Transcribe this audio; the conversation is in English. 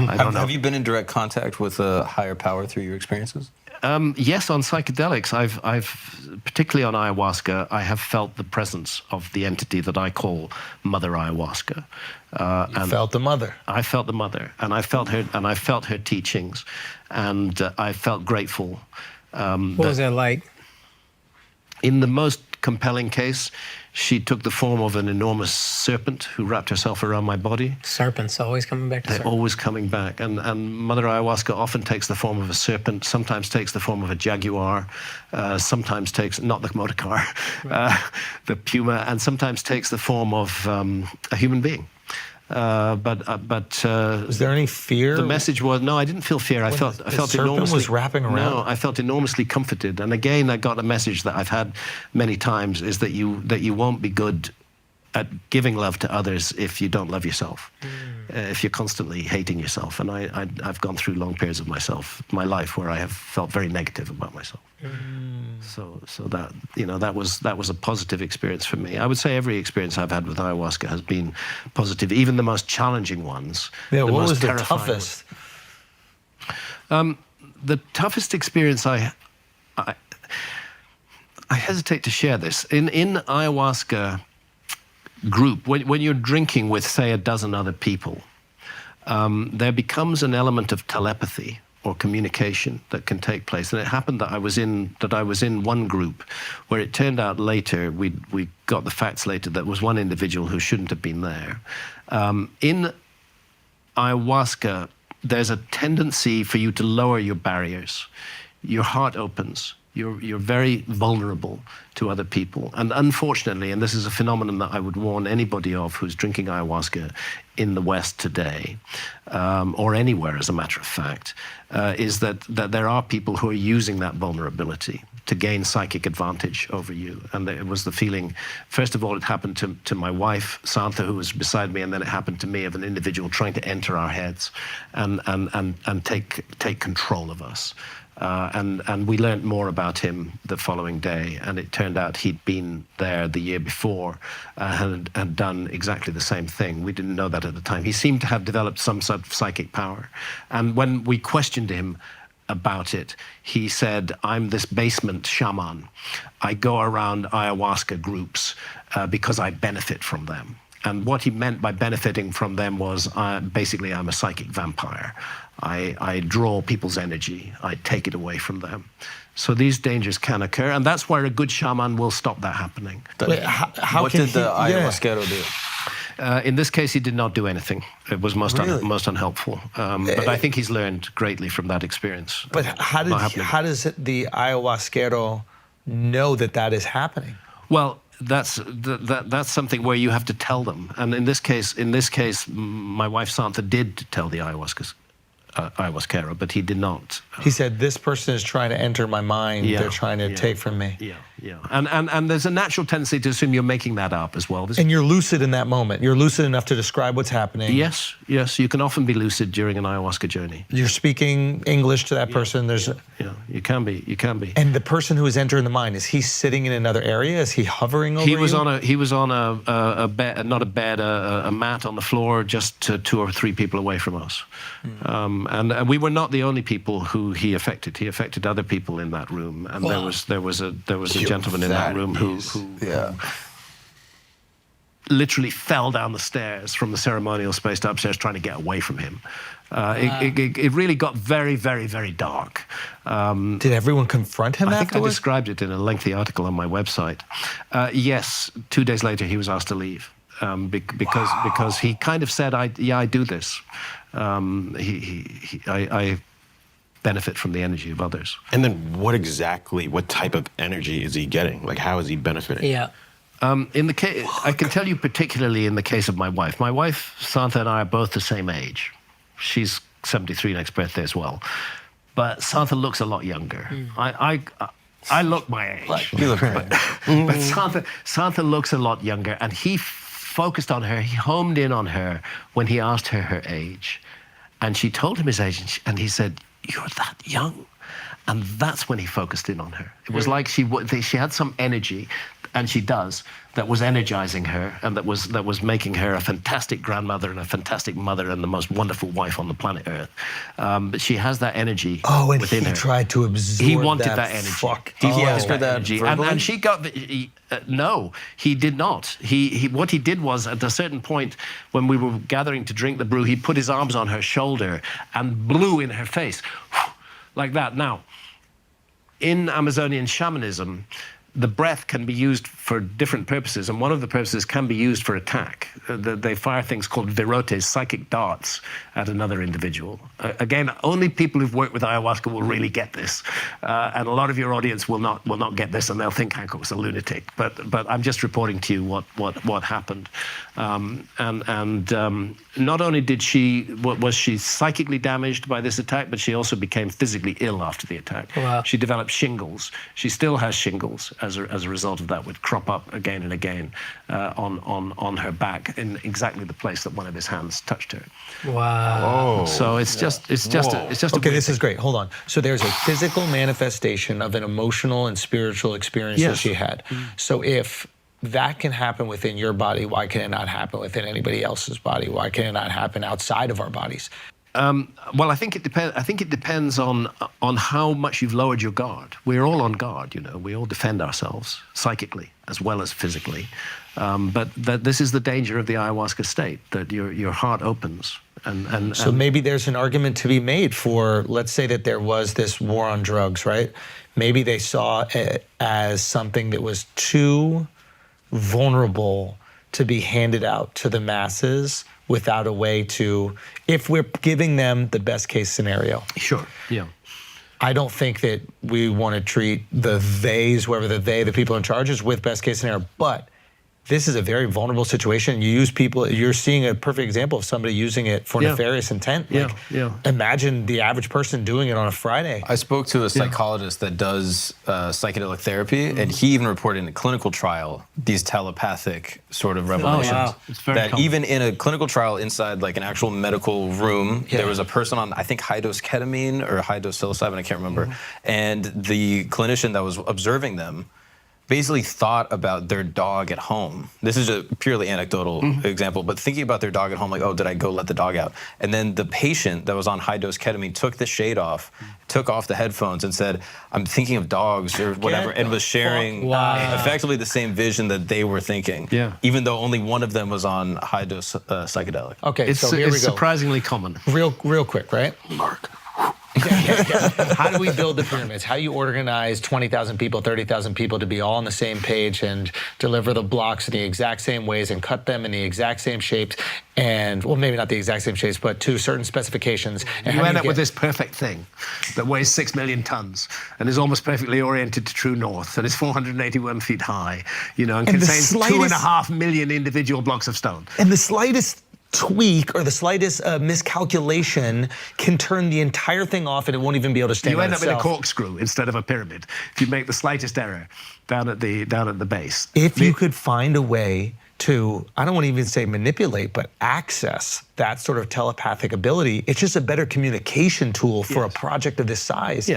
I don't know. Have you been in direct contact with a higher power through your experiences? Yes, on psychedelics, I've particularly on ayahuasca, I have felt the presence of the entity that I call Mother Ayahuasca. You felt the mother. I felt the mother, and I felt her teachings, and I felt grateful. What was that like? In the most compelling case, she took the form of an enormous serpent who wrapped herself around my body. Serpents always coming back to They're serpents. always coming back. And Mother Ayahuasca often takes the form of a serpent, sometimes takes the form of a jaguar, sometimes takes, not the motor car, the puma, and sometimes takes the form of a human being. Was there any fear? The message was, no, I didn't feel fear. I felt serpent enormously, was wrapping around? No, I felt enormously comforted. And again, I got a message that I've had many times, is that you won't be good at giving love to others if you don't love yourself, if you're constantly hating yourself. And I've gone through long periods of my life where I have felt very negative about myself. So that, that was a positive experience for me. I would say every experience I've had with ayahuasca has been positive, even the most challenging ones. Yeah, what was the terrifying toughest? The toughest experience I hesitate to share this. In ayahuasca group, when you're drinking with, say, a dozen other people, there becomes an element of telepathy or communication that can take place. And it happened that I was in one group where it turned out later, we got the facts later, that was one individual who shouldn't have been there. In ayahuasca, there's a tendency for you to lower your barriers. Your heart opens. You're very vulnerable to other people. And unfortunately, and this is a phenomenon that I would warn anybody of who's drinking ayahuasca in the West today, or anywhere as a matter of fact, is that there are people who are using that vulnerability to gain psychic advantage over you. And it was the feeling, first of all, it happened to my wife, Santha, who was beside me, and then it happened to me, of an individual trying to enter our heads and take control of us. And we learned more about him the following day, and it turned out he'd been there the year before and had done exactly the same thing. We didn't know that at the time. He seemed to have developed some sort of psychic power. And when we questioned him about it, he said, I'm this basement shaman. I go around ayahuasca groups because I benefit from them. And what he meant by benefiting from them was, basically, I'm a psychic vampire. I draw people's energy. I take it away from them. So these dangers can occur, and that's where a good shaman will stop that happening. Wait, how What can did the he- yeah. ayahuasquero do? In this case, he did not do anything. It was most unhelpful. But I think he's learned greatly from that experience. But how does the ayahuasquero know that is happening? Well, that's something where you have to tell them. And in this case, my wife Santha did tell the ayahuasquero, but he did not. He said, this person is trying to enter my mind. Yeah, They're trying to take from me. Yeah. And there's a natural tendency to assume you're making that up as well. And you're lucid in that moment. You're lucid enough to describe what's happening. Yes. You can often be lucid during an ayahuasca journey. You're speaking English to that person. Yeah, you can be. And the person who is entering the mind, is he sitting in another area? Is he hovering over He was you? on a bed, not a bed, a mat on the floor, just 2 or 3 people away from us. And we were not the only people who he affected. He affected other people in that room, and there was a gentleman in that room who literally fell down the stairs from the ceremonial space to upstairs, trying to get away from him. It really got very, very, very dark. Did everyone confront him I think I afterwards? described it in a lengthy article on my website. Yes, 2 days later he was asked to leave because he kind of said, I do this. I benefit from the energy of others. And then what type of energy is he getting? Like, how is he benefiting? Yeah. In the case, I can tell you particularly in the case of my wife. My wife, Santha, and I are both the same age. She's 73 next birthday as well. But Santha looks a lot younger. I look my age. You look great. But Santha looks a lot younger, and he focused on her, he homed in on her when he asked her age. And she told him his age, and he said, you're that young. And that's when he focused in on her. It was like she had some energy. and she does, that was energizing her, and that was making her a fantastic grandmother and a fantastic mother and the most wonderful wife on the planet Earth. But she has that energy and within he her. tried to absorb He wanted that energy. Fuck. Did he Oh. ask for that energy. verbally? And she got no, he did not. What he did was, at a certain point when we were gathering to drink the brew, he put his arms on her shoulder and blew in her face like that. Now, in Amazonian shamanism, the breath can be used for different purposes, and one of the purposes can be used for attack. They fire things called virotes, psychic darts, at another individual. Again, only people who've worked with ayahuasca will really get this, and a lot of your audience will not get this, and they'll think Hancock's a lunatic. But I'm just reporting to you what happened. Not only was she psychically damaged by this attack, but she also became physically ill after the attack. Wow. She developed shingles. She still has shingles as a result of that, would crop up again and again on her back in exactly the place that one of his hands touched her. Wow. So it's just Okay, this is great. Hold on. So there's a physical manifestation of an emotional and spiritual experience that Yes. she had. So if that can happen within your body, why can it not happen within anybody else's body? Why can it not happen outside of our bodies? Well, I think it depends. I think it depends on how much you've lowered your guard. We're all on guard, you know. We all defend ourselves psychically as well as physically. But this is the danger of the ayahuasca state, that your heart opens. So maybe there's an argument to be made for, let's say that there was this war on drugs, right? Maybe they saw it as something that was too vulnerable to be handed out to the masses without a way to, if we're giving them the best case scenario. Sure. Yeah. I don't think that we want to treat the theys, whoever the people in charge is, with best case scenario, but this is a very vulnerable situation. You use people, you're seeing a perfect example of somebody using it for nefarious intent. Like, imagine the average person doing it on a Friday. I spoke to a psychologist that does psychedelic therapy, and he even reported in a clinical trial these telepathic sort of revelations. wow. It's very that common. even in a clinical trial inside like an actual medical room, there was a person on, I think, high-dose ketamine or high-dose psilocybin, I can't remember, and the clinician that was observing them basically thought about their dog at home. This is a purely anecdotal example, but thinking about their dog at home, like, oh, did I go let the dog out? And then the patient that was on high-dose ketamine took the shade off, took off the headphones and said, I'm thinking of dogs or whatever, and was sharing effectively the same vision that they were thinking, even though only one of them was on high-dose psychedelic. Okay, so here we go. It's surprisingly common. Real quick, right? Mark. How do we build the pyramids? How do you organize 20,000 people, 30,000 people to be all on the same page and deliver the blocks in the exact same ways and cut them in the exact same shapes and, well, maybe not the exact same shapes, but to certain specifications? And You end up with this perfect thing that weighs 6 million tons and is almost perfectly oriented to true north and is 481 feet high, you know, and contains 2.5 million individual blocks of stone. And the slightest tweak or the slightest miscalculation can turn the entire thing off, and it won't even be able to stand You on end up in itself. a corkscrew instead of a pyramid if you make the slightest error down at the base. If you could find a way to, I don't want to even say manipulate, but access that sort of telepathic ability, it's just a better communication tool for a project of this size.